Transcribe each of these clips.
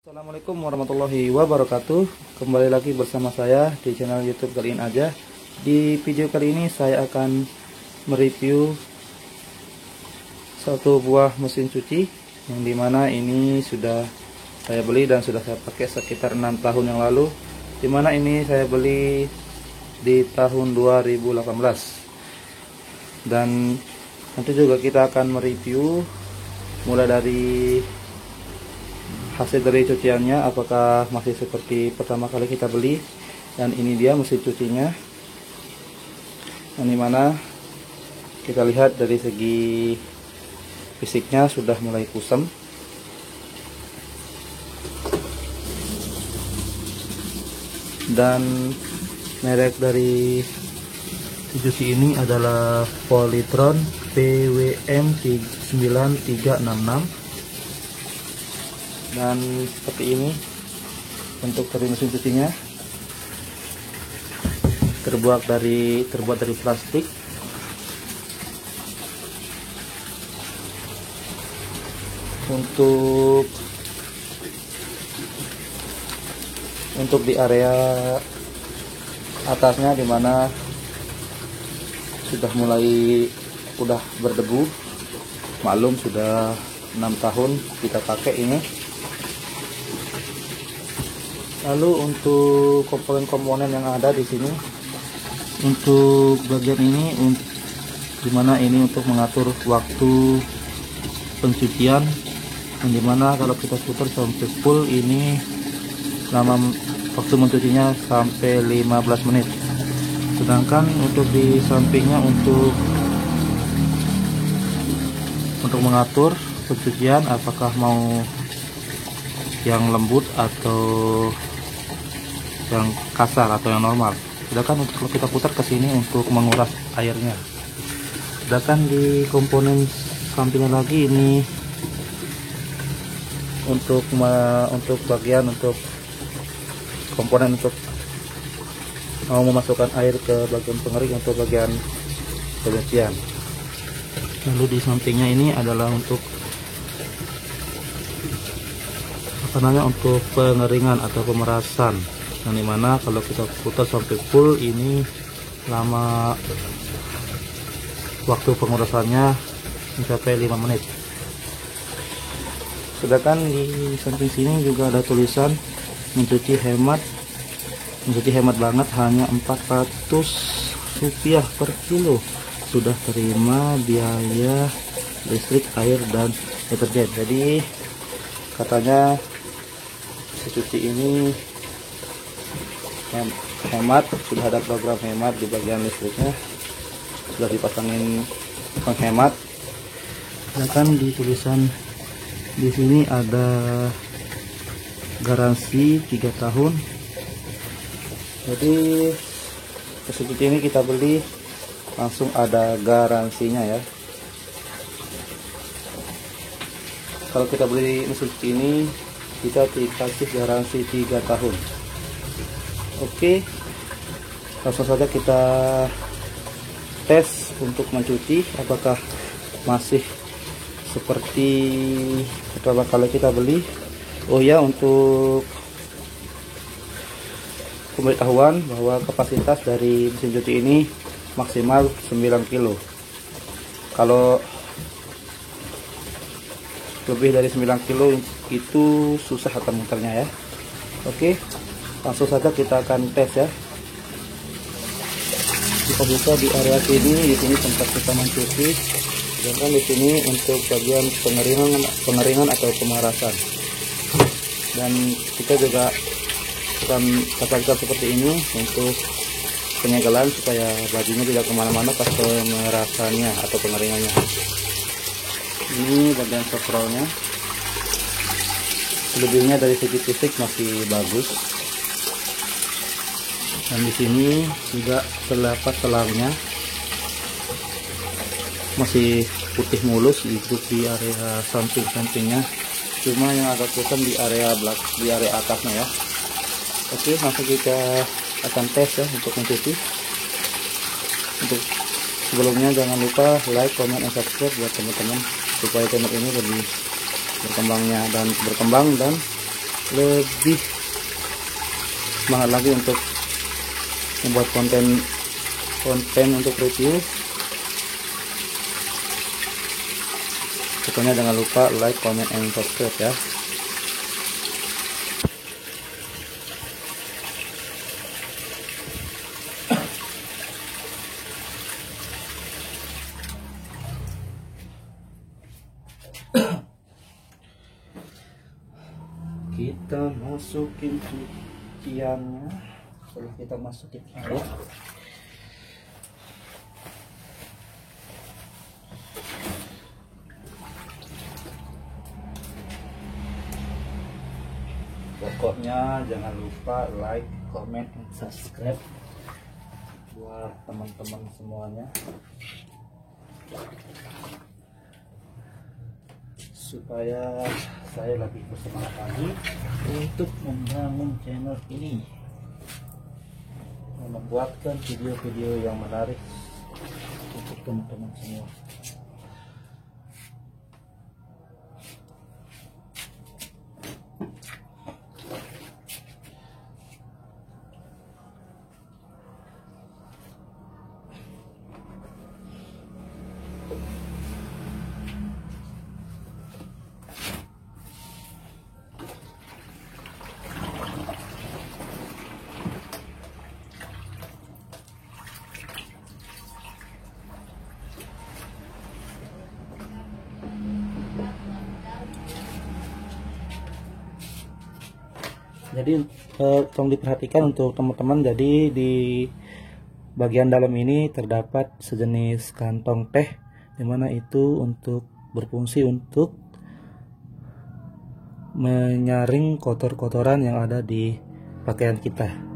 Assalamualaikum warahmatullahi wabarakatuh. Kembali lagi bersama saya di channel YouTube Kaliin Aja. Di video kali ini saya akan mereview satu buah mesin cuci yang dimana ini sudah saya beli dan sudah saya pakai sekitar 6 tahun yang lalu, dimana ini saya beli di tahun 2018. Dan nanti juga kita akan mereview mulai dari hasil dari cuciannya, apakah masih seperti pertama kali kita beli. Dan ini dia mesin cucinya, yang dimana kita lihat dari segi fisiknya sudah mulai kusam. Dan merek dari cuci ini adalah Polytron PWM 9366. Dan seperti ini untuk dari mesin cucinya, terbuat dari plastik. Untuk di area atasnya, dimana sudah berdebu, maklum sudah 6 tahun kita pakai ini. Lalu untuk komponen-komponen yang ada di sini, untuk bagian ini dimana ini untuk mengatur waktu pencucian, yang dimana kalau kita putar sampai full ini lama waktu mencucinya sampai 15 menit. Sedangkan untuk di sampingnya untuk mengatur pencucian, apakah mau yang lembut atau yang kasar atau yang normal. Sedangkan kalau kita putar ke sini untuk menguras airnya. Sedangkan di komponen sampingnya lagi ini untuk komponen untuk mau memasukkan air ke bagian pengering untuk bagian pencucian. Lalu di sampingnya ini adalah untuk untuk pengeringan atau pemerasan, yang dimana kalau kita putar sampai full ini lama waktu pengurasannya mencapai 5 menit. Sedangkan di samping sini juga ada tulisan mencuci hemat banget, hanya 400 rupiah per kilo, sudah terima biaya listrik, air, dan deterjen. Jadi katanya cuci ini hemat, sudah ada program hemat di bagian listriknya, sudah dipasangin penghemat. Sedangkan di tulisan di sini ada garansi 3 tahun. Jadi mesin cuci ini kita beli langsung ada garansinya ya. Kalau kita beli mesin cuci ini, kita dikasih garansi 3 tahun. Oke, langsung saja kita tes untuk mencuci apakah masih seperti pertama kali kita beli. Oh ya, untuk pemberitahuan bahwa kapasitas dari mesin cuci ini maksimal 9 kilo. Kalau lebih dari 9 kilo itu susah akan muternya ya. Oke, langsung saja kita akan tes ya. Kita buka di area sini, di sini tempat kita mencuci. Sedangkan di sini untuk bagian pengeringan atau pemerasan. Dan kita juga akan pasangkan seperti ini untuk penyegelan supaya bajunya tidak kemana-mana pas pemerasannya atau pengeringannya. Ini bagian scrollnya, selebihnya dari segi fisik masih bagus. Dan di sini juga terdapat selangnya, masih putih mulus untuk di area samping-sampingnya, cuma yang agak kusam di area atasnya ya. Oke, langsung kita akan tes ya untuk mencuci. Untuk sebelumnya jangan lupa like, comment, dan subscribe buat teman-teman, supaya channel ini lebih berkembang dan lebih semangat lagi untuk membuat konten untuk review. Pokoknya jangan lupa like, comment, and subscribe ya. Kita masukin cuciannya. Setelah kita masukin air, pokoknya jangan lupa like, comment, and subscribe buat teman-teman semuanya, supaya saya lebih bersemangat lagi untuk membangun channel ini, membuatkan video-video yang menarik untuk teman-teman semua. Jadi tolong diperhatikan untuk teman-teman, jadi di bagian dalam ini terdapat sejenis kantong teh, dimana itu untuk berfungsi untuk menyaring kotor-kotoran yang ada di pakaian kita.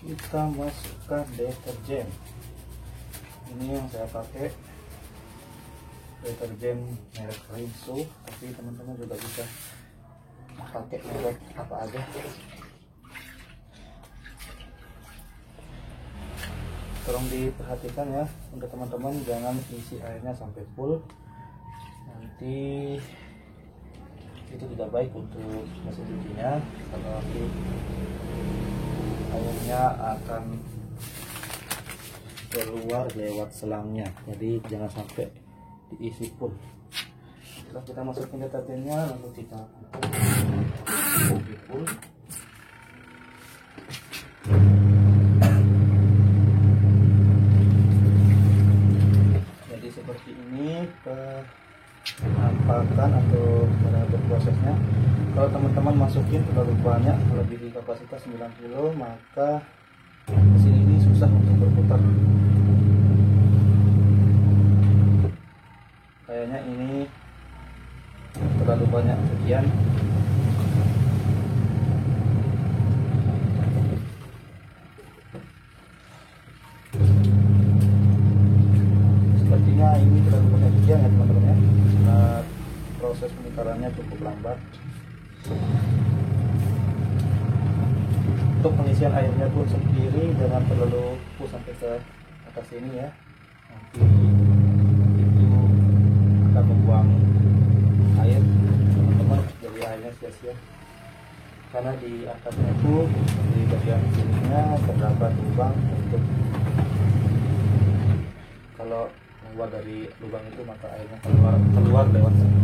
Kita masukkan deterjen. Ini yang saya pakai, deterjen merek Rinso, tapi teman-teman juga bisa pakai merek apa aja. Tolong diperhatikan ya untuk teman-teman, jangan isi airnya sampai full, nanti itu tidak baik untuk mesin cucinya, kalau nanti airnya akan keluar lewat selangnya, jadi jangan sampai diisi full. Setelah kita masukin deterjennya, lalu kita full. Jadi seperti ini penampakan atau cara berprosesnya. Kalau teman-teman masukin terlalu banyak, melebihi kapasitas 90, maka mesin ini susah untuk berputar. Kayaknya ini terlalu banyak cucian. Sepertinya ini terlalu banyak cucian ya teman-teman ya. Nah, proses pemutarannya cukup lambat. Untuk pengisian airnya pun sendiri jangan terlalu push sampai ke atas sini ya, nanti itu akan membuang air teman-teman, jadi airnya sia-sia. Karena di atasnya itu, di bagian sininya terdapat lubang, untuk kalau keluar dari lubang itu maka airnya keluar lewat sana.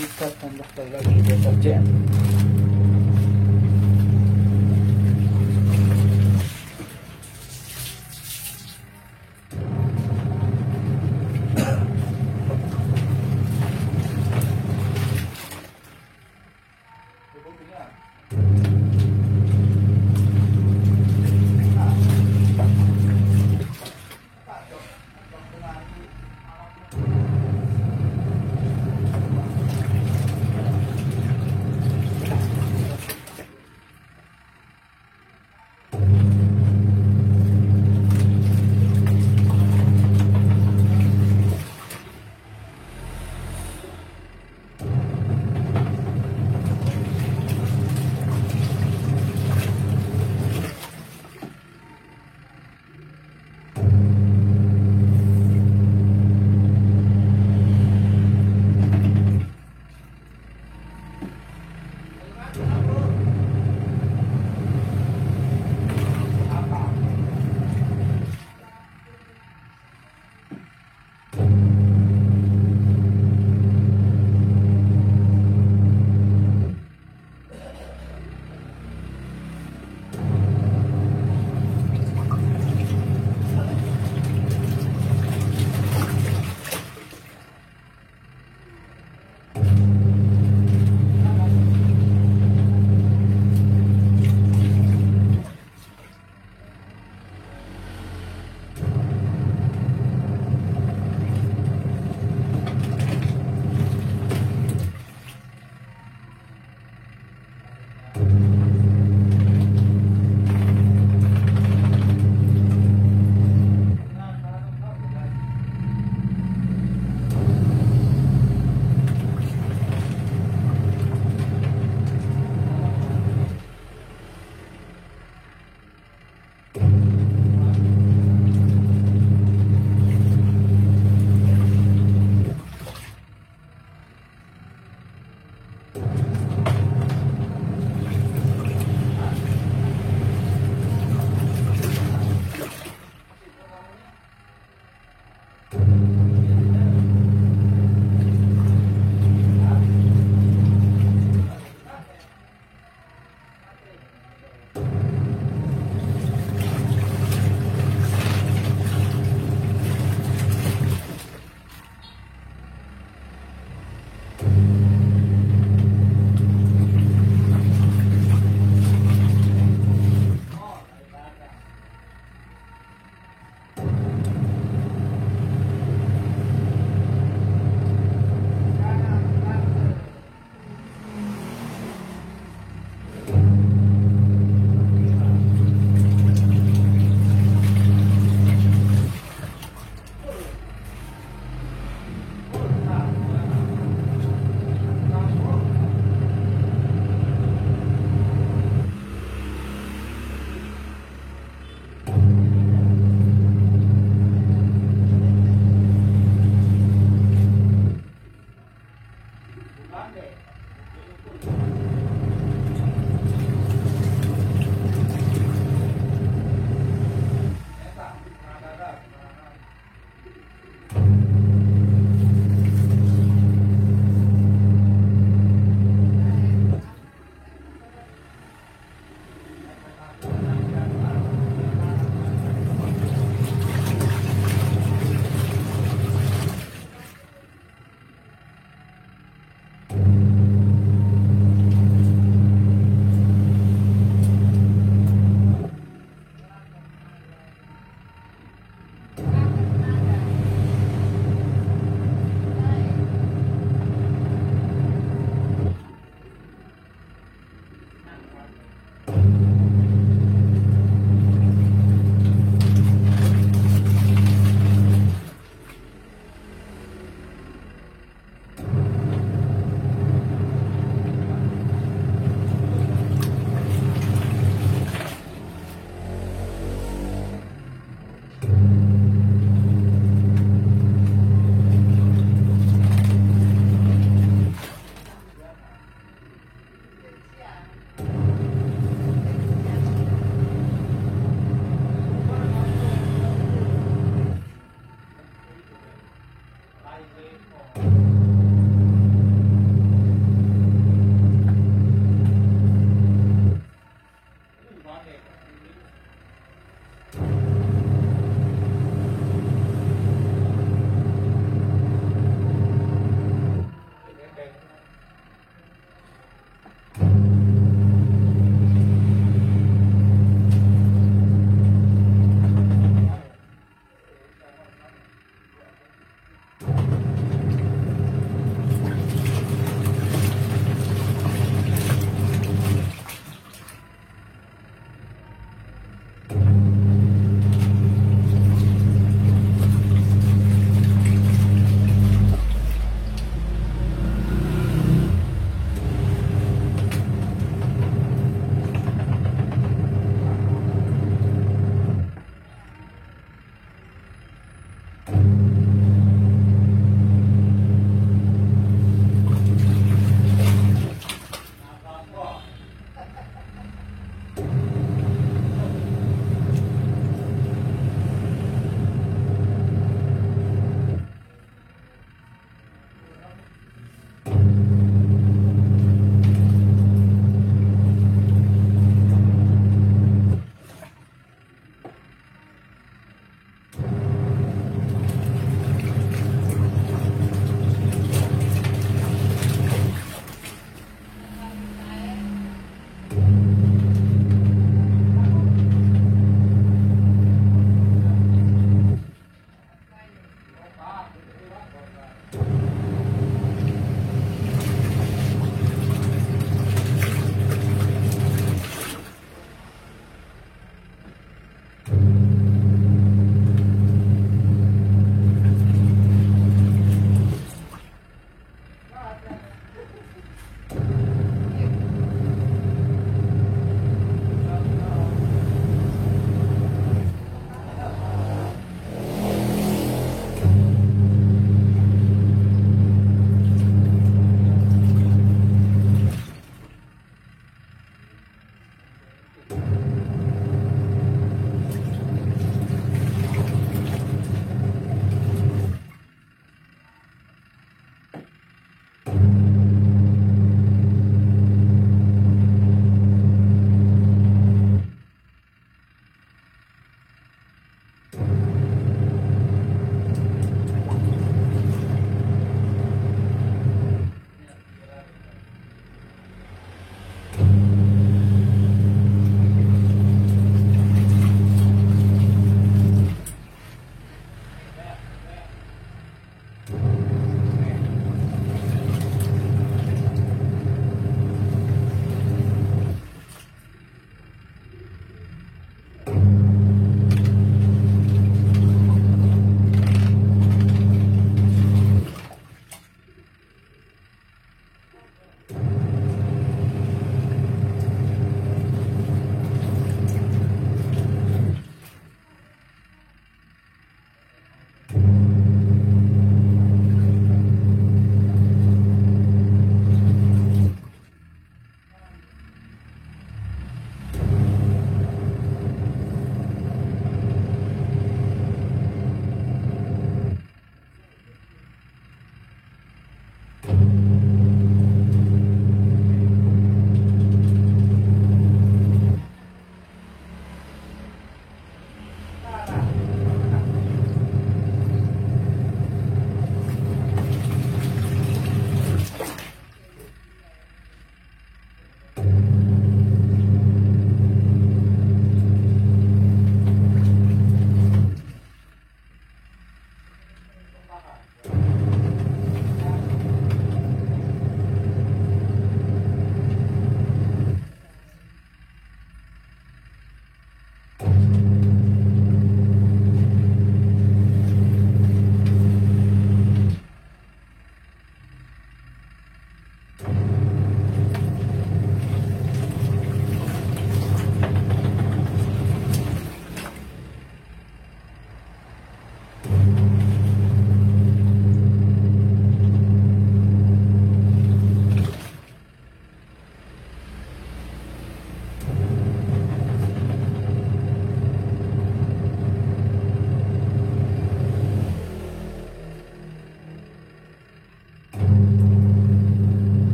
Kita tambahkan lagi deterjen.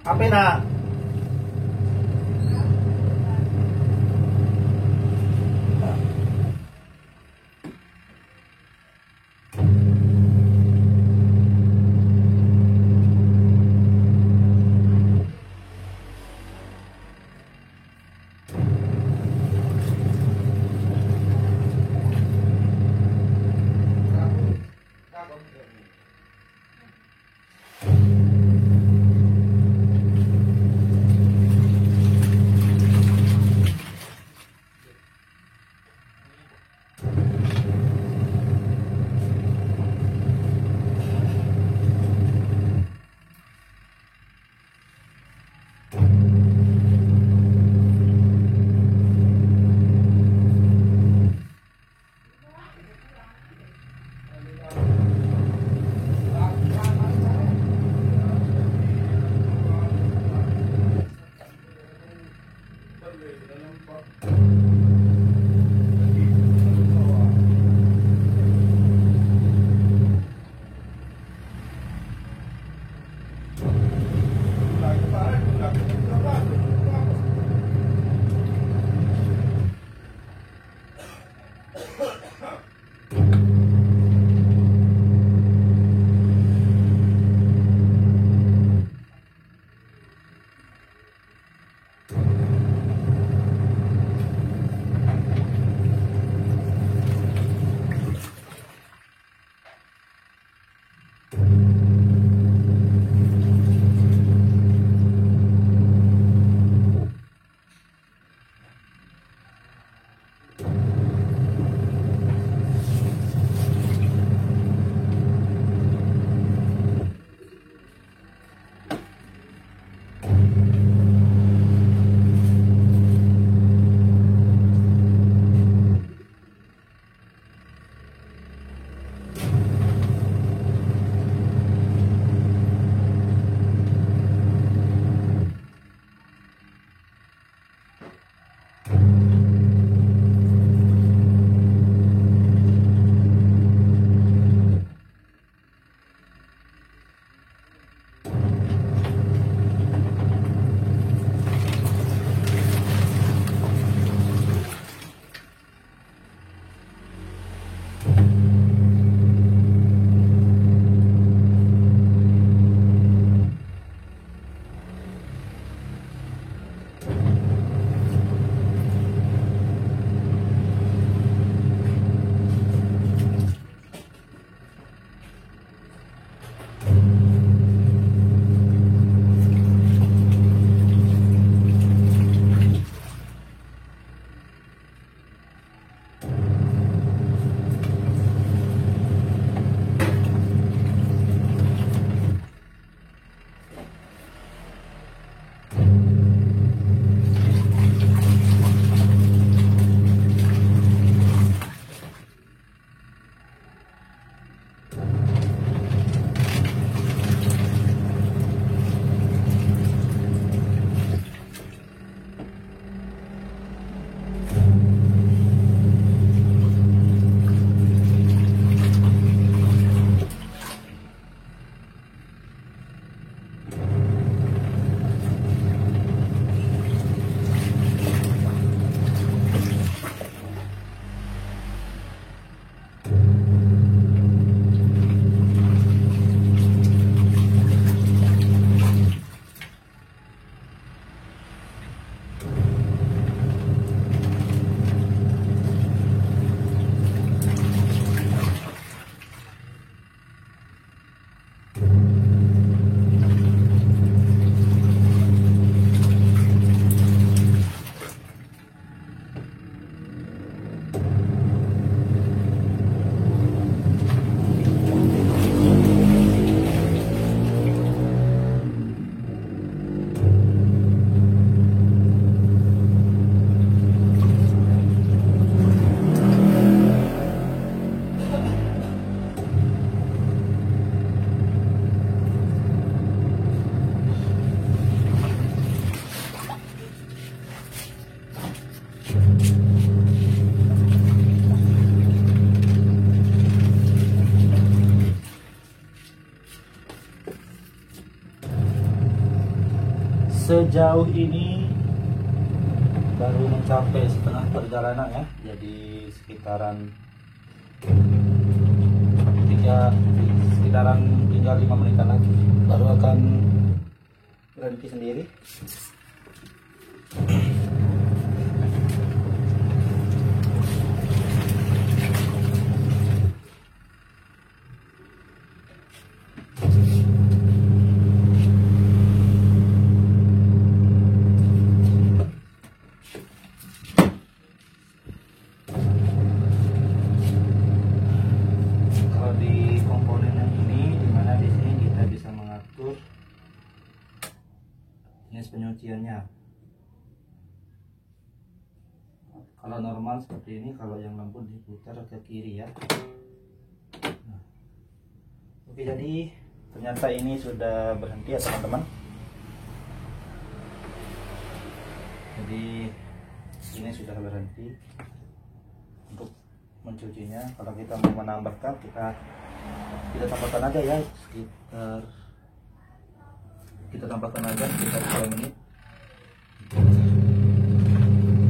Apa nak? Sejauh ini baru mencapai setengah perjalanan ya, jadi sekitaran tinggal 5 menitan lagi baru akan berhenti sendiri. Jenis penyuciannya, kalau normal seperti ini, kalau yang lembut diputar ke kiri ya. Nah, oke, jadi ternyata ini sudah berhenti ya teman-teman. Jadi ini sudah berhenti untuk mencucinya. Kalau kita mau menambahkan, kita tambahkan aja ya, kita tambahkan aja sekitar 2 menit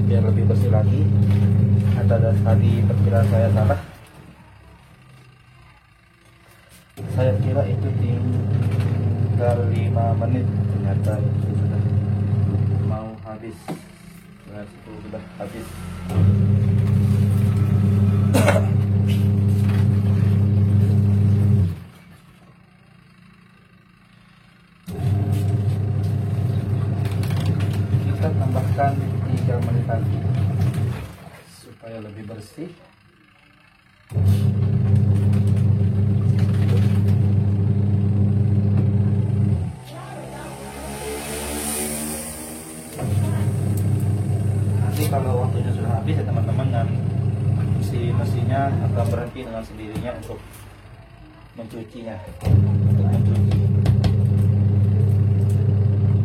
biar lebih bersih lagi. Ada tadi perkiraan saya salah, saya kira itu tinggal 5 menit, ternyata itu sudah mau habis. Nah, itu sudah habis. Tambahkan 3 menit lagi supaya lebih bersih. Nanti kalau waktunya sudah habis ya teman-teman, dan si mesinnya akan berhenti dengan sendirinya untuk mencucinya, untuk mencuci.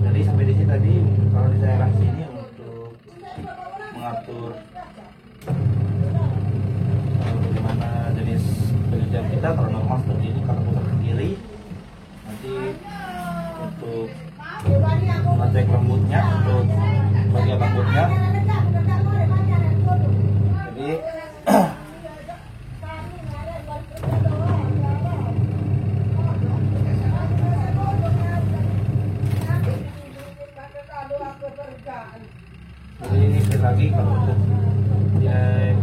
Jadi sampai di sini tadi, kalau di daerah sini untuk mengatur bagaimana jenis penyucian kita. Kalau normal seperti ini, kalau putar ke kiri, nanti untuk mengecek lembutnya, untuk bagian lembutnya. Jadi ini sekali lagi, kalau untuk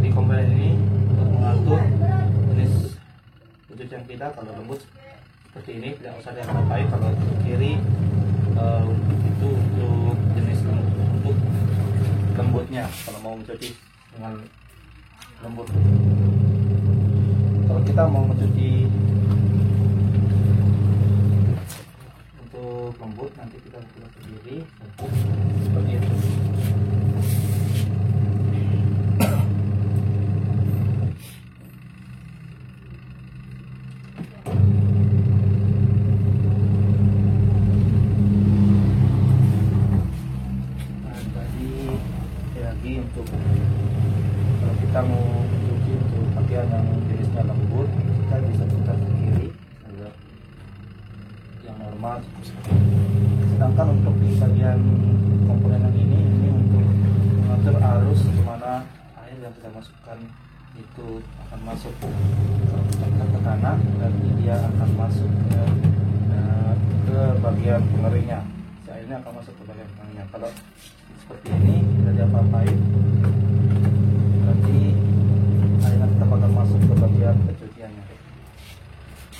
di komponen ini untuk mengatur jenis pencucian kita. Kalau lembut seperti ini tidak usah diapa-apain. Kalau ke kiri itu untuk jenis untuk lembutnya, kalau mau mencuci dengan lembut. Kalau kita mau mencuci untuk lembut, nanti kita ke kiri seperti itu. Untuk kalau kita mau mencuci untuk pakaian yang jenisnya lembut, kita bisa putar ke kiri agar yang normal. Sedangkan untuk di bagian komponen yang ini untuk mengatur arus kemana air yang kita masukkan itu akan masuk. Kalau kita ke kanan, berarti dia akan masuk ke bagian pengeringnya. Si airnya akan masuk ke bagian pengeringnya. Kalau seperti ini tidak diapa-apain, berarti airnya tetap akan masuk ke bagian pencuciannya.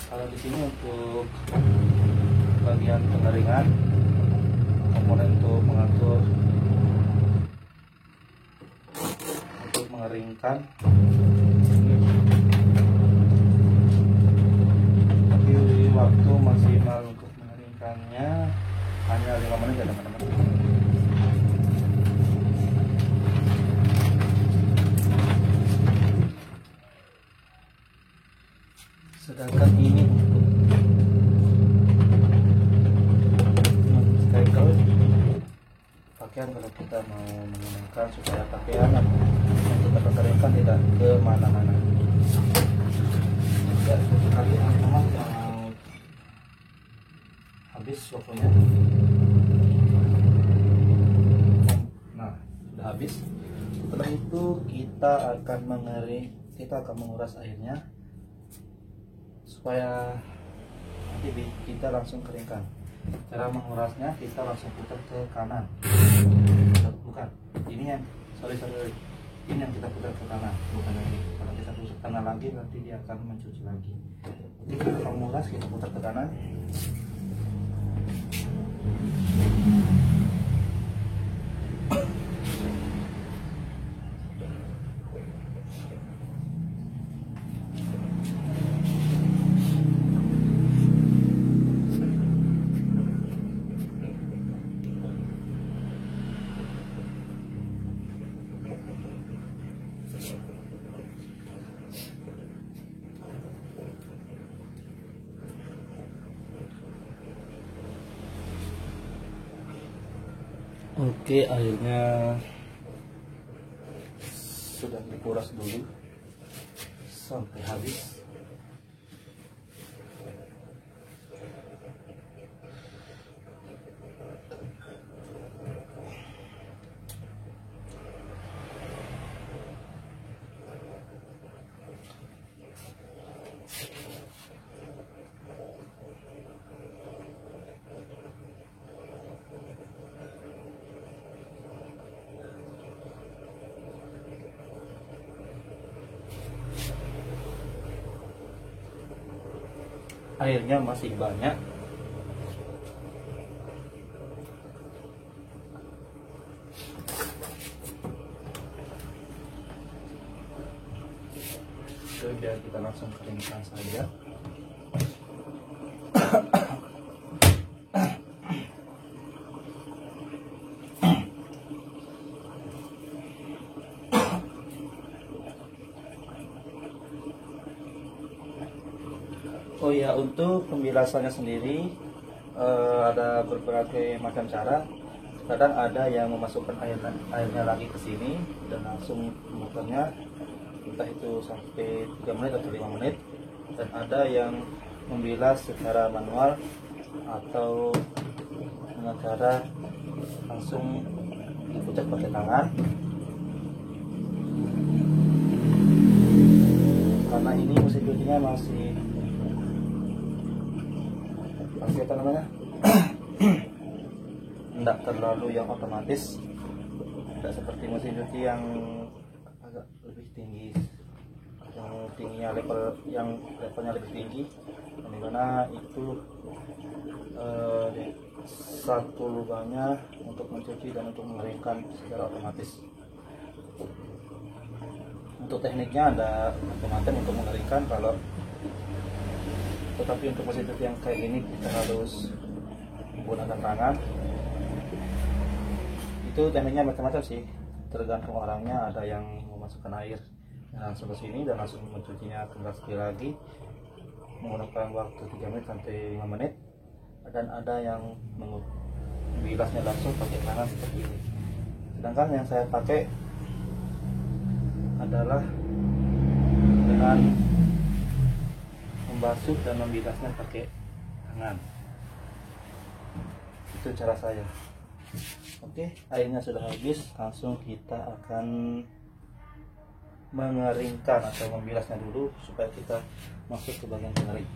Kalau di sini untuk bagian pengeringan, komponen untuk mengatur untuk mengeringkan, tapi waktu maksimal untuk mengeringkannya hanya 5 menit ya teman-teman. Sedangkan ini untuk menstegel pakaian, kalau kita mau menggunakan supaya pakaian yang kita keringkan tidak kemana-mana. Ya, sekali teman-teman yang habis pokoknya. habis. Setelah itu kita akan menguras airnya supaya nanti kita langsung keringkan. Cara mengurasnya kita langsung putar ke kanan. Bukan, ini yang sorry. Ini yang kita putar ke kanan, bukan lagi. Kalau kita putar ke kanan lagi nanti dia akan mencuci lagi. Jadi kita menguras, kita putar ke kanan. Oke, airnya sudah dikuras dulu sampai habis. Airnya masih banyak. Biar kita langsung keringkan saja. Oh ya, untuk pembilasannya sendiri ada berbagai macam cara. Kadang ada yang memasukkan airnya lagi ke sini dan langsung memutarnya, entah itu sampai 3 menit atau 5 menit. Dan ada yang membilas secara manual atau dengan cara langsung diputar pakai tangan. Karena ini mesin cucinya masih apa namanya tidak terlalu yang otomatis, tidak seperti mesin cuci yang agak lebih tinggi, yang levelnya lebih tinggi, dimana itu satu lubangnya untuk mencuci dan untuk mengeringkan secara otomatis. Untuk tekniknya ada otomatis untuk mengeringkan, tetapi untuk mesin cuci yang kayak ini kita harus menggunakan tangan. Itu tekniknya macam-macam sih, tergantung orangnya. Ada yang memasukkan air langsung ke sini dan langsung mencucinya kembali lagi menggunakan waktu 3 menit sampai 5 menit, dan ada yang membilasnya langsung pakai tangan seperti ini. Sedangkan yang saya pakai adalah dengan membasuh dan membilasnya pakai tangan. Itu cara saya. Oke, airnya sudah habis, langsung kita akan mengeringkan atau membilasnya dulu supaya kita masuk ke bagian pengering.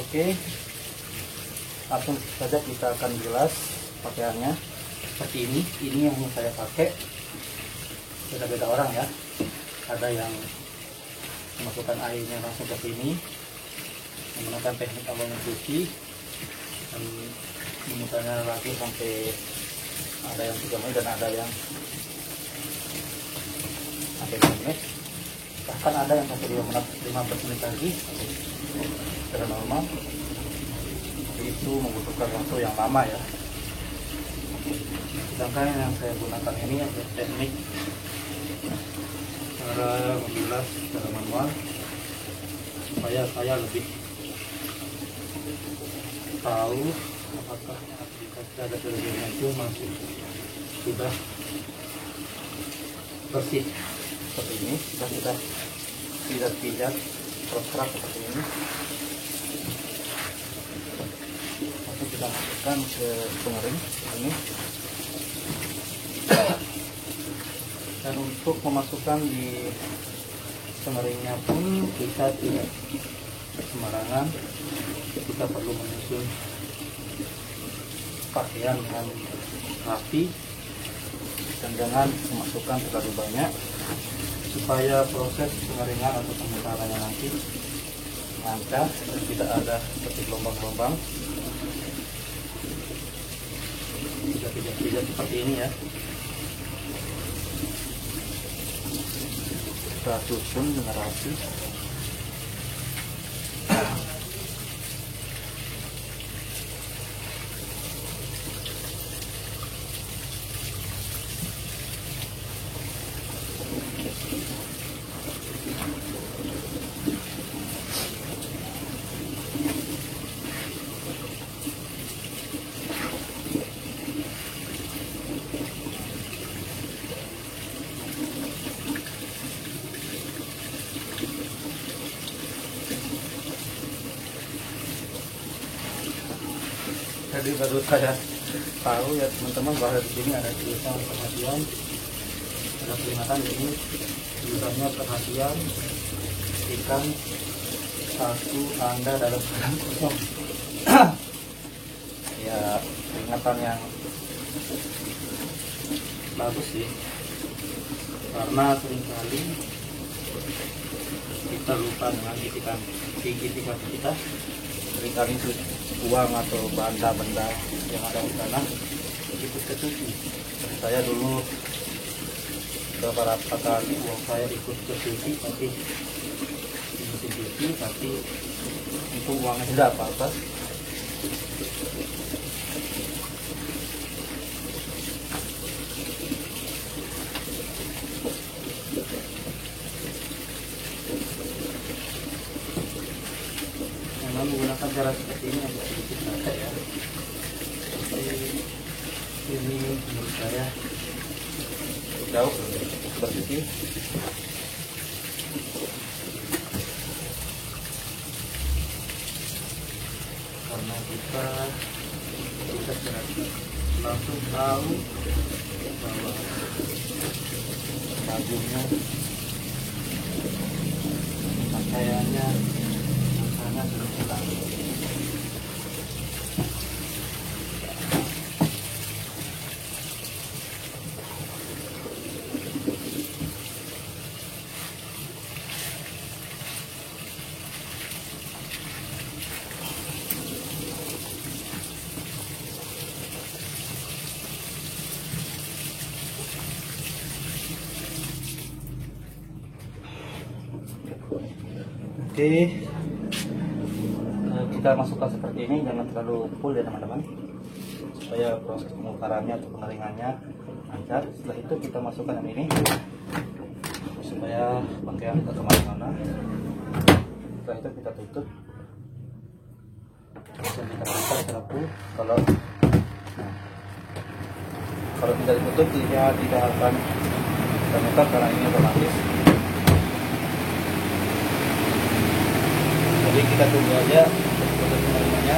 Oke, langsung saja kita akan bilas pakaiannya seperti ini. Ini yang saya pakai, beda-beda orang ya. Ada yang memasukkan airnya langsung ke sini, menggunakan teknik awal mencuci dan memutarnya lagi sampai ada yang 3 menit dan ada yang sampai 2 menit, bahkan ada yang sampai 15 menit lagi secara normal. Itu membutuhkan waktu yang lama ya. Sedangkan yang saya gunakan ini adalah teknik cara membilas secara manual, supaya saya lebih tahu apakah aplikasi ada deterjen itu masih sudah bersih seperti ini. Sudah kita pijat-pijat keras seperti ini, lalu kita masukkan ke pengering ini. Dan untuk memasukkan di pengeringnya pun kita tidak sembarangan, kita perlu menyusun pakaian dengan rapi dan jangan memasukkan terlalu banyak, supaya proses pengeringan atau pemutarannya nanti lancar dan tidak ada seperti gelombang-gelombang. Kita pijat-pijat seperti ini ya, kita susun dengan rapi. Jadi baru saya tahu ya teman-teman, bahwa di sini ada tulisan perhatian, ada peringatan ini tulisannya perhatian ikan satu Anda dalam keadaan kosong. Ya, peringatan yang bagus sih, karena seringkali kita lupa dengan gitikan kita. Seringkali itu uang atau benda-benda yang ada di sana ikut kecuci. Saya dulu beberapa kali uang saya ikut kecuci, tapi tapi itu uangnya tidak apa-apa. Memang menggunakan cara seperti ini agak sedikit saja ya, tapi ini menurut saya jauh bersih. Karena kita langsung tahu bahwa bajunya, pakaiannya, makanan sudah hilang. Oke, kita masukkan seperti ini, jangan terlalu full ya teman-teman, supaya proses pemutarannya atau pengeringannya lancar. Setelah itu kita masukkan yang ini supaya pakaian tidak kemana-mana. Setelah itu kita tutup, bisa kita buka secara full. Kalau tidak ditutup, dia tidak akan termutar karena ini otomatis. Jadi kita tunggu aja proses pengeringannya.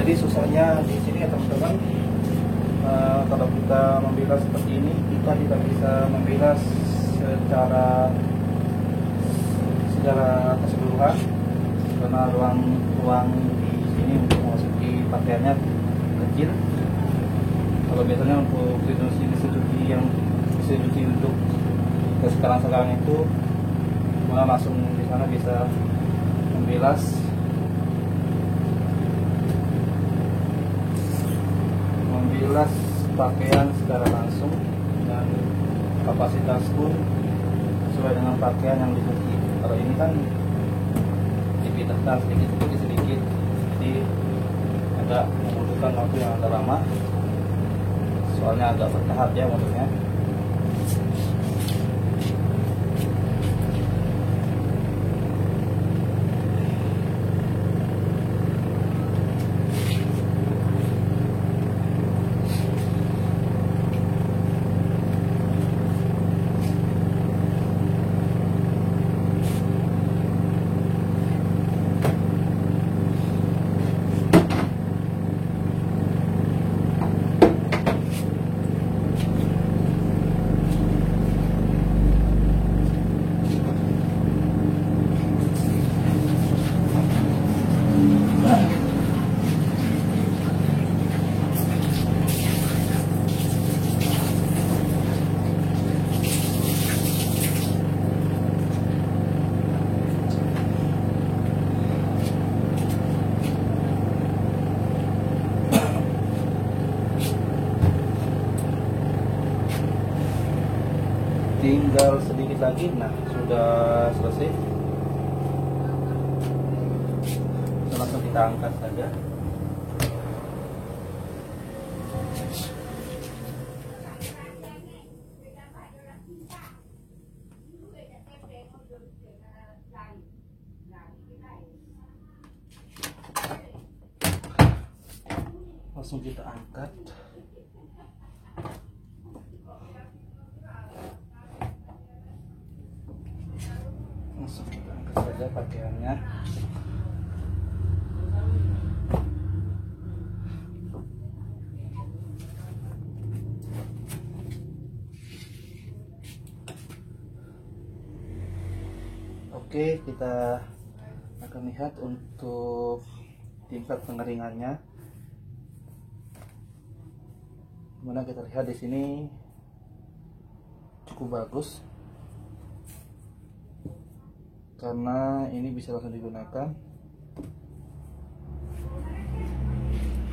Jadi susahnya di sini ya teman-teman, kalau kita membilas seperti ini, kita tidak bisa membilas secara keseluruhan karena ruang di sini untuk memasuki pakaiannya kecil. Kalau biasanya untuk mesin cuci untuk sekarang itu malah langsung di sana bisa membilas pakaian secara langsung, dan kapasitas pun sesuai dengan pakaian yang dicuci. Kalau ini kan dipindahkan sedikit, jadi agak membutuhkan waktu yang agak lama, soalnya agak bertahap ya motornya. Tinggal sedikit lagi, nah sudah selesai. Langsung kita angkat saja. Langsung kita angkat. Langsung kita angkat saja pakaiannya. Oke, kita akan lihat untuk tingkat pengeringannya. Dimana kita lihat di sini cukup bagus, karena ini bisa langsung digunakan.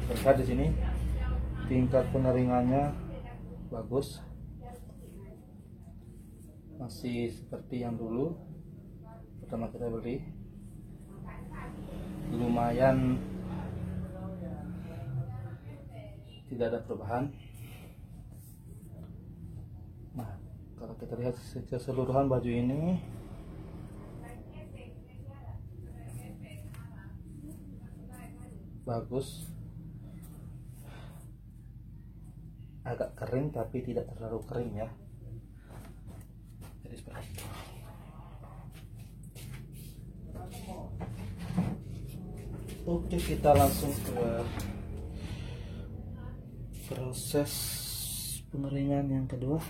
Lihat di sini tingkat pengeringannya bagus, masih seperti yang dulu pertama kita beli. Lumayan tidak ada perubahan. Nah, kalau kita lihat keseluruhan baju ini bagus, agak kering tapi tidak terlalu kering ya, jadi seperti itu. Oke, kita langsung ke proses pengeringan yang kedua.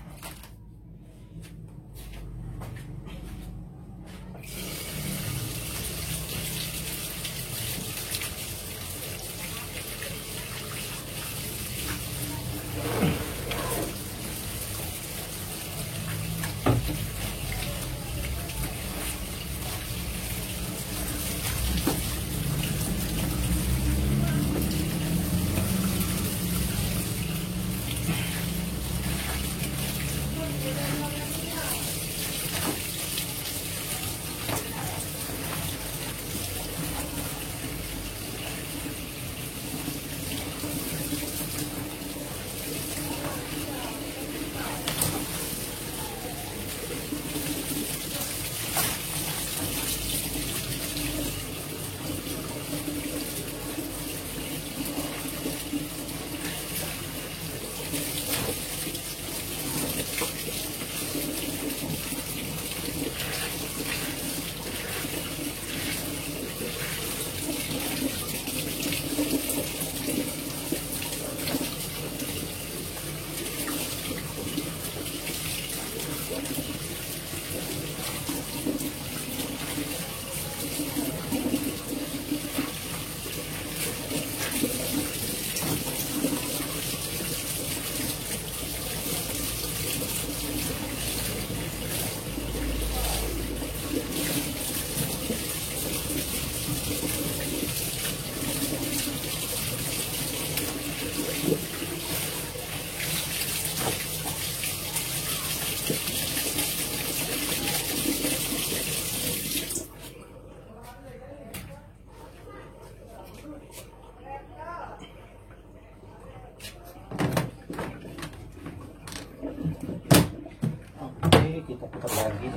kita putar lagi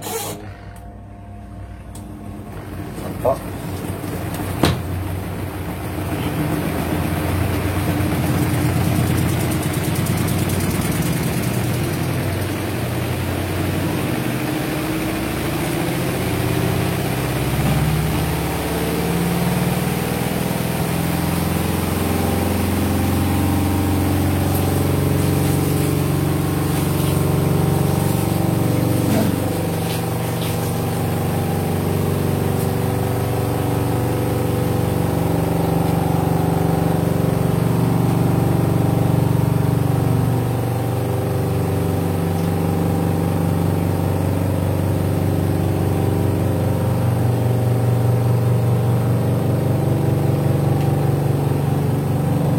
contoh.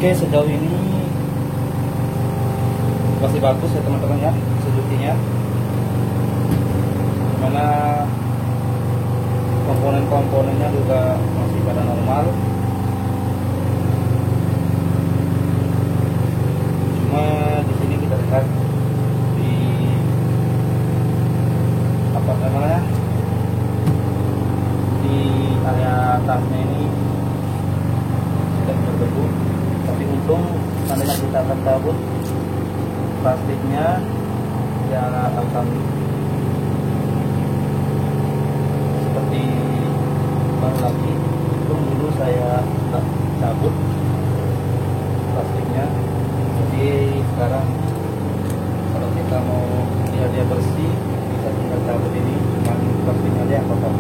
Oke, sejauh ini masih bagus ya teman-teman ya sejutinya, dimana komponen-komponennya juga masih pada normal. Cuma di sini kita lihat di apa namanya, di area atasnya ini sudah berdebu. Tapi untung seandainya kita akan cabut plastiknya, ya akan seperti baru lagi. Untung dulu saya tidak cabut plastiknya, jadi sekarang kalau kita mau dia bersih bisa tinggal cabut ini, cuma plastiknya aja yang kotor.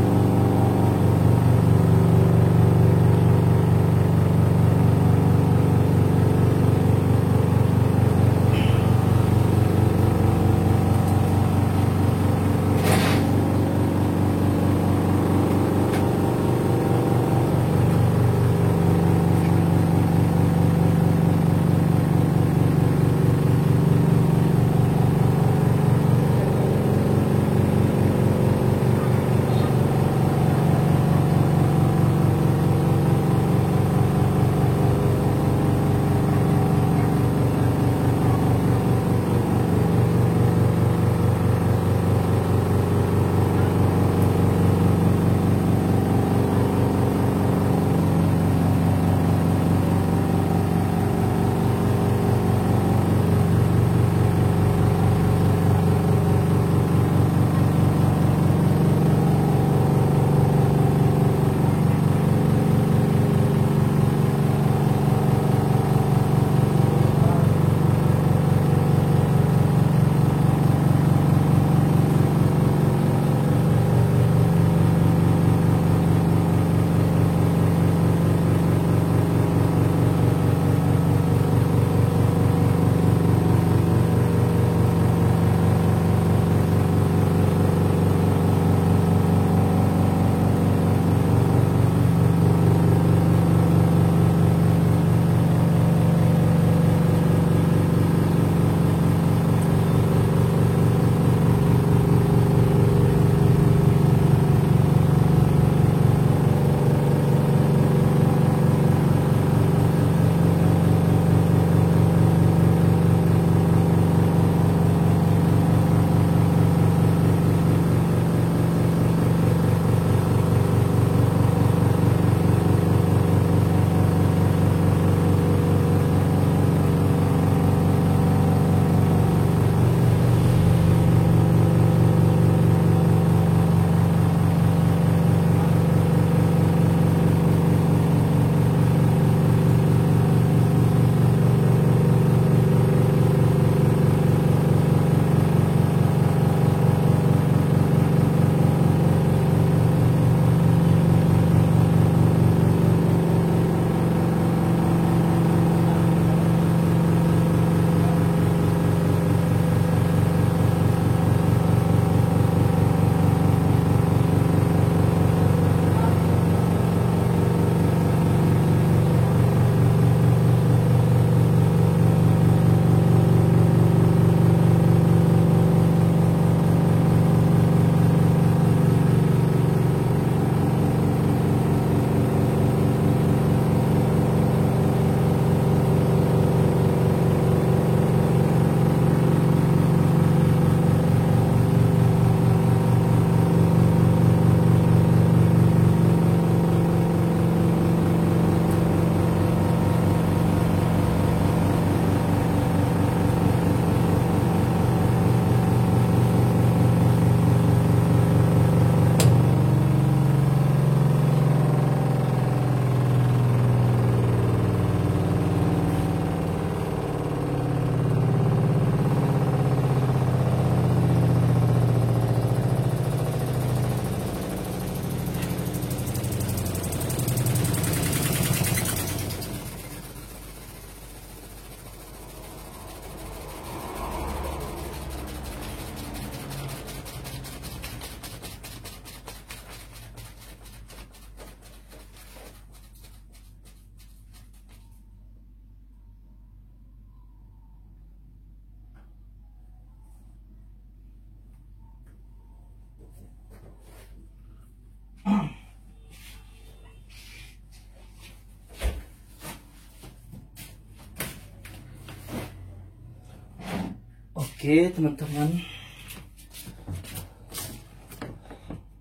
Oke teman-teman,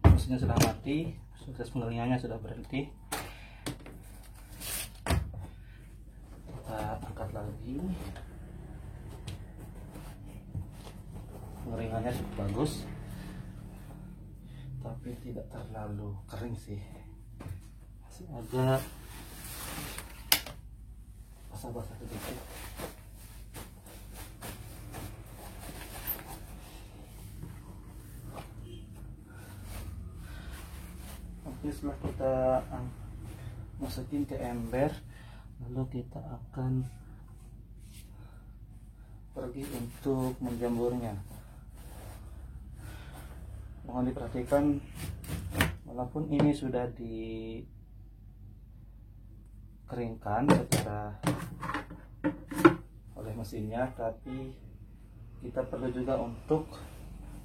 mesinnya sudah mati, proses pengeringannya sudah berhenti. Kita angkat lagi. Pengeringannya cukup bagus, tapi tidak terlalu kering sih, masih agak basah-basah sedikit. Oke, setelah kita masukin ke ember, lalu kita akan pergi untuk menjamurnya. Mohon diperhatikan, walaupun ini sudah dikeringkan secara oleh mesinnya, tapi kita perlu juga untuk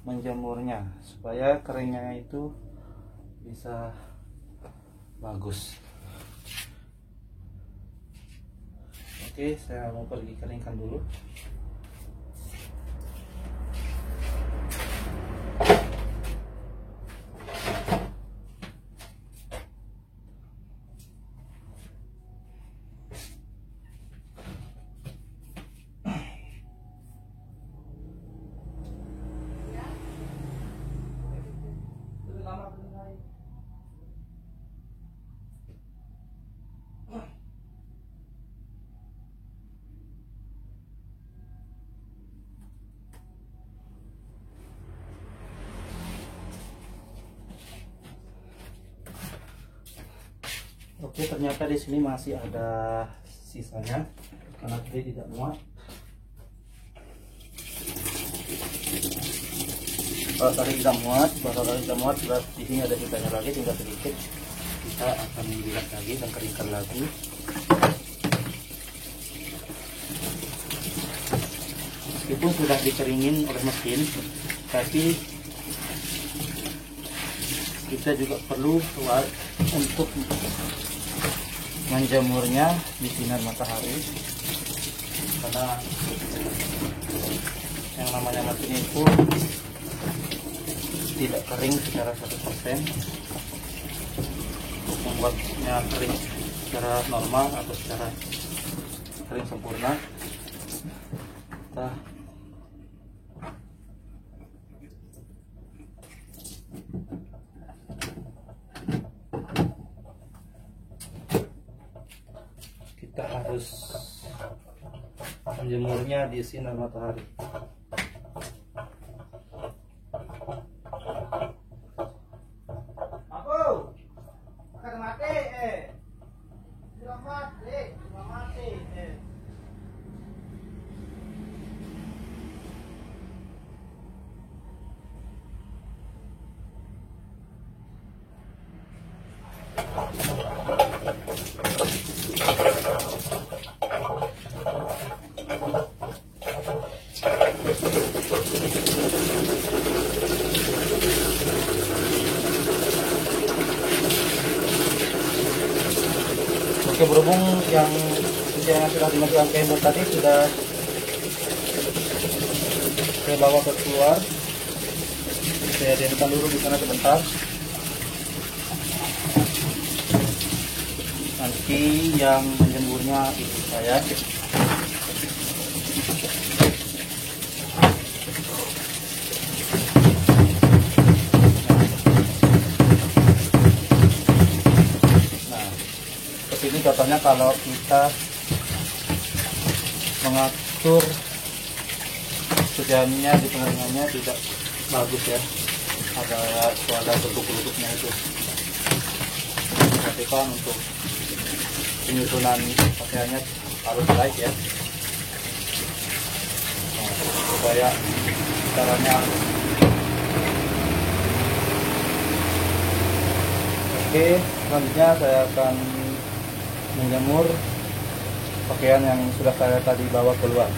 menjamurnya supaya keringnya itu bisa bagus. Oke, saya mau pergi keringkan dulu. Oke, ternyata di sini masih ada sisanya karena tadi tidak muat. Kalau tadi tidak muat, berarti di sini ada sisanya lagi, tinggal sedikit. Kita akan bilas lagi dan keringkan lagi. Meskipun sudah dikeringin oleh mesin, tapi kita juga perlu untuk menjamurnya di sinar matahari, karena yang namanya mesin itu tidak kering secara 100%. Untuk membuatnya kering secara normal atau secara kering sempurna, kita harus menjemurnya di sinar matahari. Oke, berhubung yang sudah dimasukkan ke ember tadi sudah saya bawa ke keluar, saya diamkan dulu di sana sebentar. Nanti yang menjemurnya itu saya. Ini contohnya kalau kita mengatur sejamnya di pengeringannya tidak bagus ya, ada berlubuk-lubuknya itu. Perhatikan untuk penyusunan pakaiannya harus baik ya, supaya caranya. Oke, selanjutnya saya akan menjemur pakaian yang sudah saya tadi bawa keluar.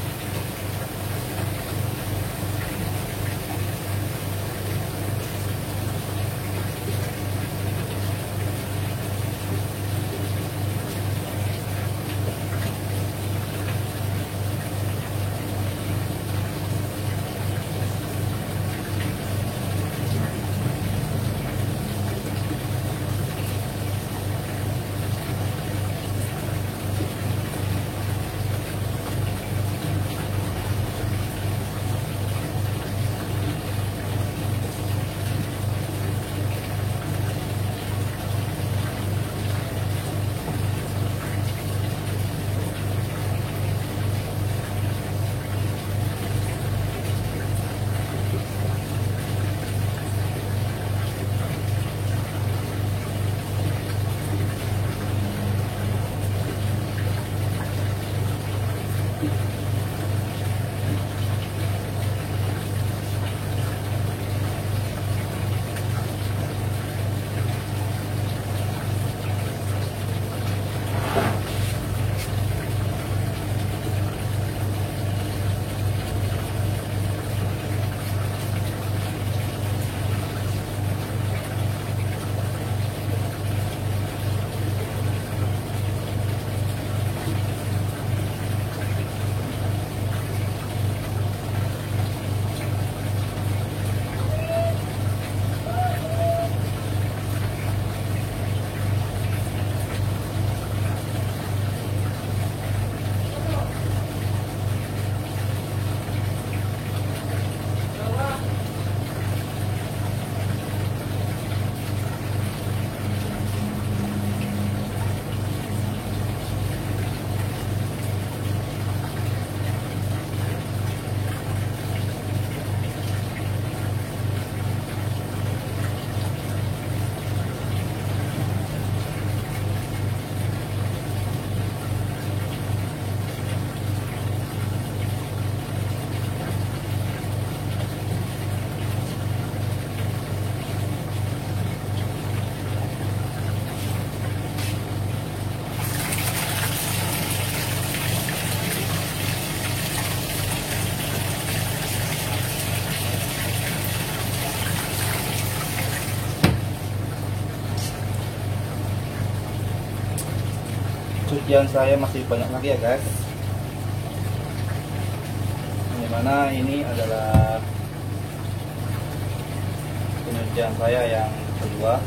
cucian saya masih banyak lagi ya guys, dimana ini adalah penyucian saya yang kedua,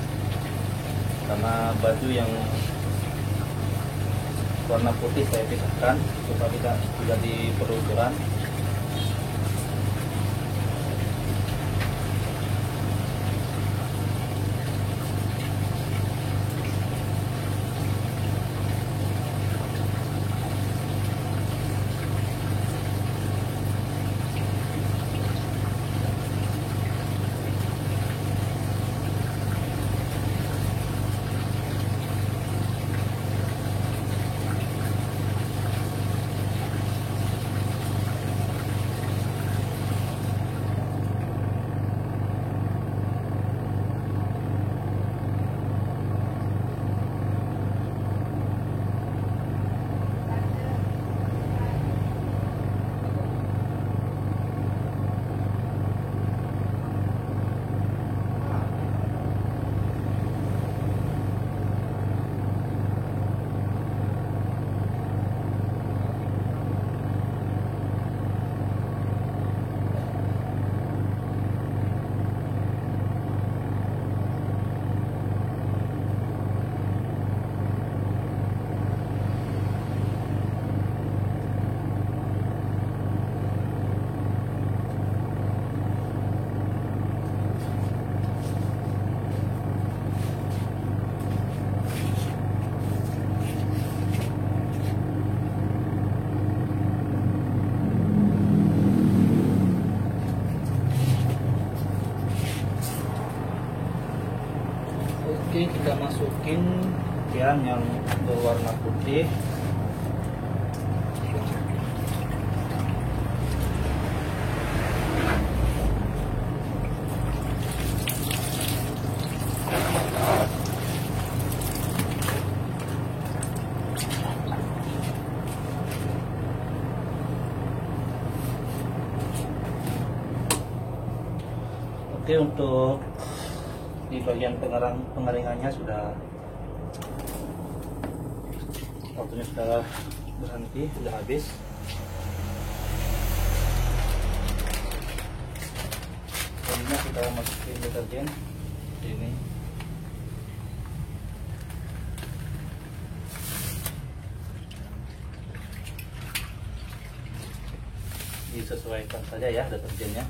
karena baju yang warna putih saya pisahkan supaya tidak diperuturan. Oke, kita masukin yang berwarna putih. Oke, untuk di bagian pengeringannya waktunya sudah berhenti, sudah habis. Selanjutnya kita masukin deterjen ini. Disesuaikan saja ya deterjennya.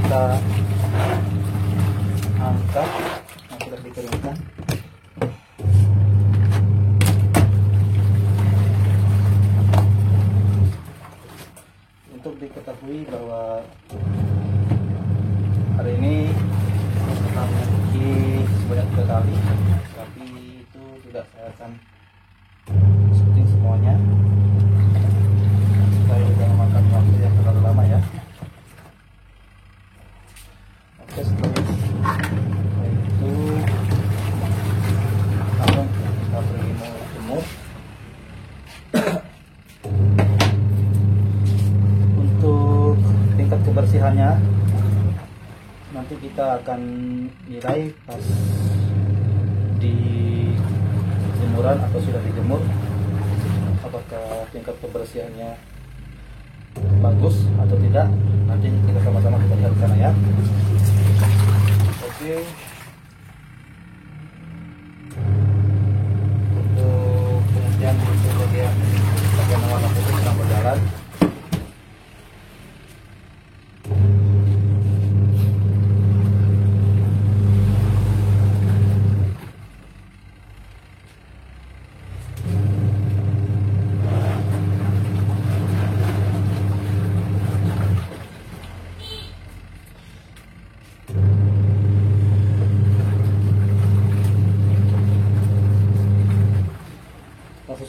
Kita angkat yang sudah dikeringkan. Untuk diketahui bahwa hari ini akan mencuci sebanyak 3 kali, tapi itu tidak saya akan syuting semuanya. Saya sudah memakan waktu yang terlalu lama ya. Oke, setelah itu langsung kita pergi menjemur. Untuk tingkat kebersihannya nanti kita akan nilai pas di jemuran atau sudah dijemur, apakah tingkat kebersihannya bagus atau tidak. Nanti kita sama-sama kita lihat di sana ya. Oke. Untuk pengujian untuk bagian warna putih sedang berjalan.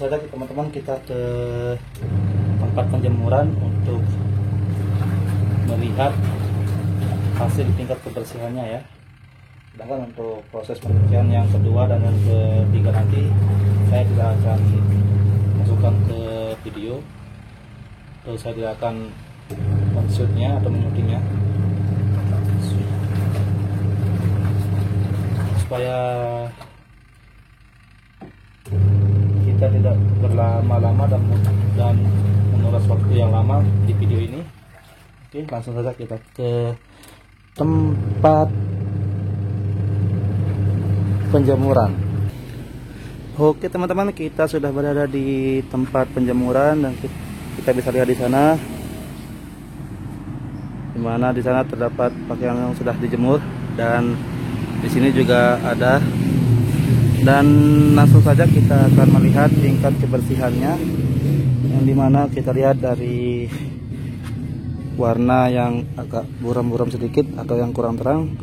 saja teman-teman kita ke tempat penjemuran untuk melihat hasil tingkat kebersihannya ya. Sedangkan untuk proses pencucian yang kedua dan yang ketiga nanti saya tidak akan masukkan ke video, atau saya tidak akan men-shootnya atau menyutingnya, supaya kita tidak berlama-lama dan menguras waktu yang lama di video ini. Oke, langsung saja kita ke tempat penjemuran. Oke teman-teman, kita sudah berada di tempat penjemuran dan kita bisa lihat di sana, dimana di sana terdapat pakaian yang sudah dijemur, dan di sini juga ada. Dan langsung saja kita akan melihat tingkat kebersihannya, yang dimana kita lihat dari warna yang agak buram-buram sedikit atau yang kurang terang.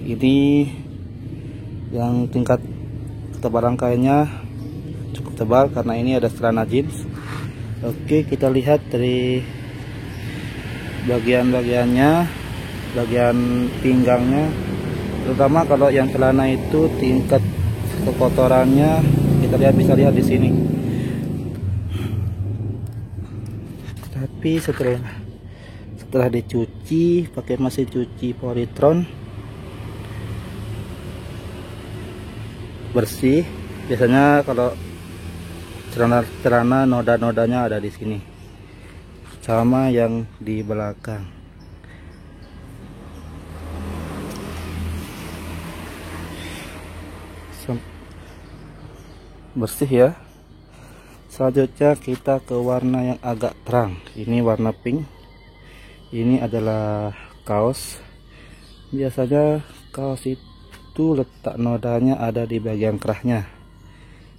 Ini yang tingkat ketebalan kainnya cukup tebal karena ini ada celana jeans. Oke, kita lihat dari bagian-bagiannya, bagian pinggangnya, terutama kalau yang celana itu tingkat kekotorannya kita bisa lihat di sini. Tapi setelah dicuci pakai mesin cuci Polytron, bersih. Biasanya kalau celana noda-nodanya ada di sini, sama yang di belakang. Bersih ya. Selanjutnya kita ke warna yang agak terang. Ini warna pink. Ini adalah kaos. Biasanya kaos itu letak nodanya ada di bagian kerahnya.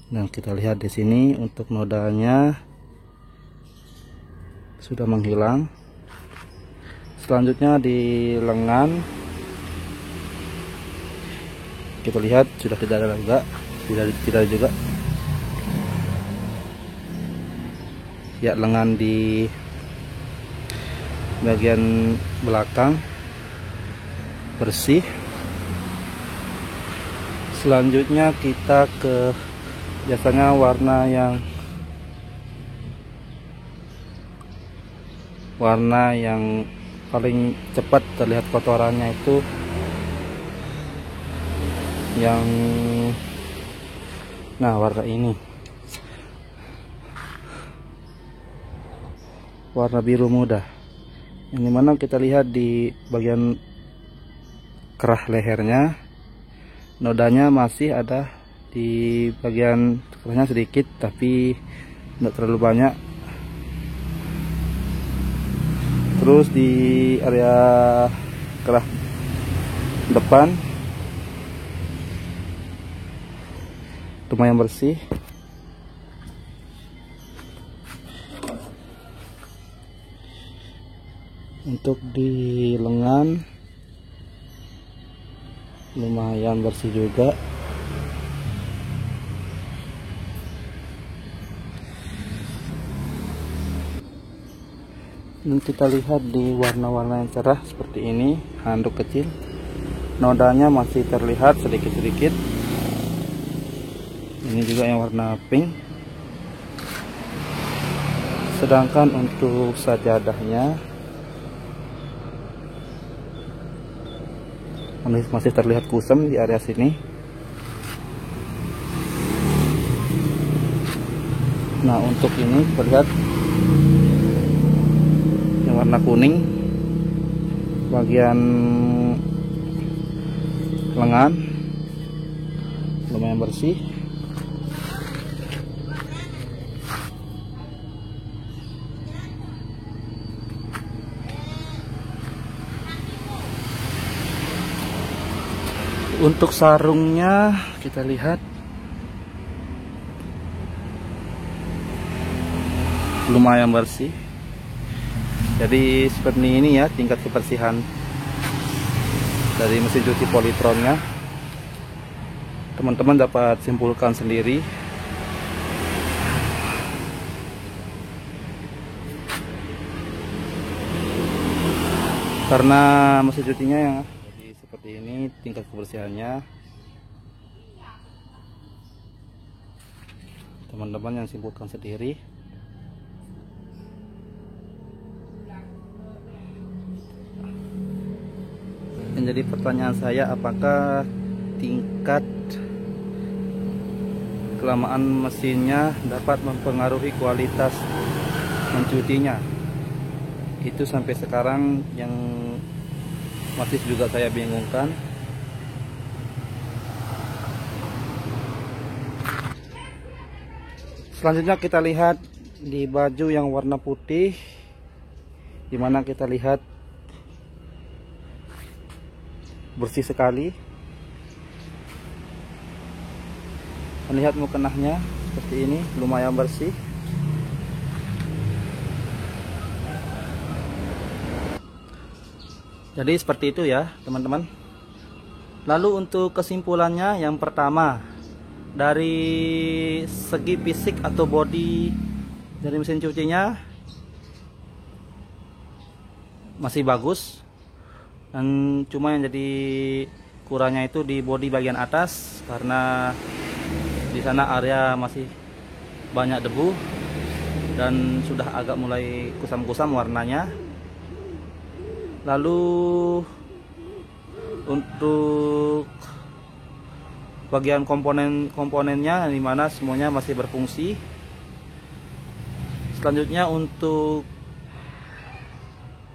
Nah, kita lihat di sini untuk nodanya sudah menghilang. Selanjutnya di lengan kita lihat sudah tidak ada juga. Ya, lengan di bagian belakang bersih. Selanjutnya kita ke biasanya warna yang paling cepat terlihat kotorannya itu yang warna ini, warna biru muda, yang dimana kita lihat di bagian kerah lehernya nodanya masih ada di bagian kerahnya sedikit, tapi tidak terlalu banyak. Terus di area kerah depan lumayan bersih. Untuk di lengan lumayan bersih juga. Dan kita lihat di warna-warna yang cerah seperti ini, handuk kecil, nodanya masih terlihat sedikit-sedikit. Ini juga yang warna pink. Sedangkan untuk sajadahnya masih terlihat kusam di area sini. Nah, untuk ini terlihat yang warna kuning bagian lengan lumayan bersih. Untuk sarungnya kita lihat lumayan bersih. Jadi seperti ini ya tingkat kebersihan dari mesin cuci Polytronnya. Teman-teman dapat simpulkan sendiri karena mesin cucinya yang jadi seperti ini tingkat kebersihannya. Teman-teman yang simpulkan sendiri. Yang jadi pertanyaan saya, apakah tingkat kelamaan mesinnya dapat mempengaruhi kualitas mencucinya? Itu sampai sekarang yang masih juga saya bingungkan. Selanjutnya kita lihat di baju yang warna putih, dimana kita lihat bersih sekali. Lihat mukenahnya seperti ini, lumayan bersih. Jadi seperti itu ya teman-teman. Lalu untuk kesimpulannya, yang pertama, dari segi fisik atau body dari mesin cucinya masih bagus, dan cuma yang jadi kurangnya itu di body bagian atas, karena di sana area masih banyak debu dan sudah agak mulai kusam-kusam warnanya. Lalu untuk bagian komponennya, dimana semuanya masih berfungsi. Selanjutnya untuk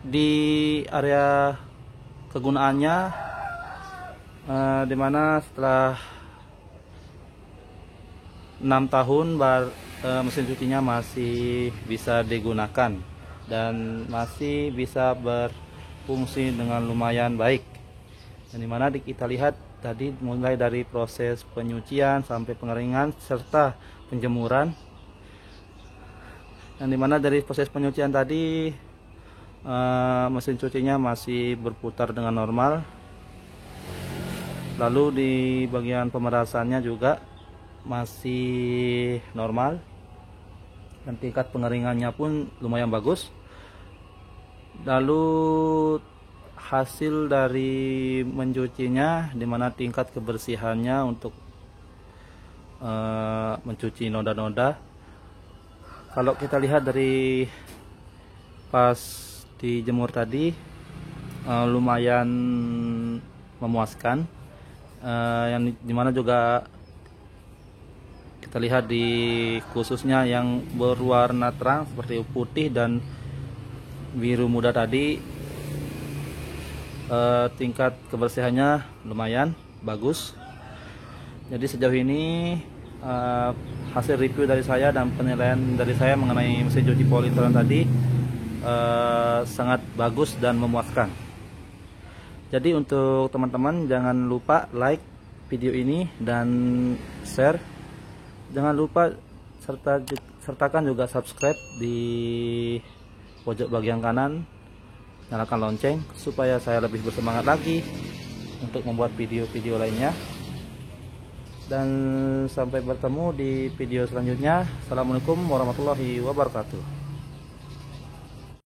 di area kegunaannya, dimana setelah 6 tahun mesin cucinya masih bisa digunakan dan masih bisa berfungsi dengan lumayan baik. Dan dimana kita lihat tadi mulai dari proses penyucian sampai pengeringan serta penjemuran. Dan dimana dari proses penyucian tadi mesin cucinya masih berputar dengan normal. Lalu di bagian pemerasannya juga masih normal, dan tingkat pengeringannya pun lumayan bagus. Lalu hasil dari mencucinya, dimana tingkat kebersihannya untuk mencuci noda-noda, kalau kita lihat dari pas dijemur tadi, lumayan memuaskan. Yang dimana juga kita lihat di khususnya yang berwarna terang seperti putih dan biru muda tadi, tingkat kebersihannya lumayan bagus. Jadi sejauh ini hasil review dari saya dan penilaian dari saya mengenai mesin cuci Polytron tadi sangat bagus dan memuaskan. Jadi untuk teman-teman jangan lupa like video ini dan share. Jangan lupa sertakan juga subscribe di pojok bagian kanan. Nyalakan lonceng supaya saya lebih bersemangat lagi untuk membuat video-video lainnya. Dan sampai bertemu di video selanjutnya. Assalamualaikum warahmatullahi wabarakatuh.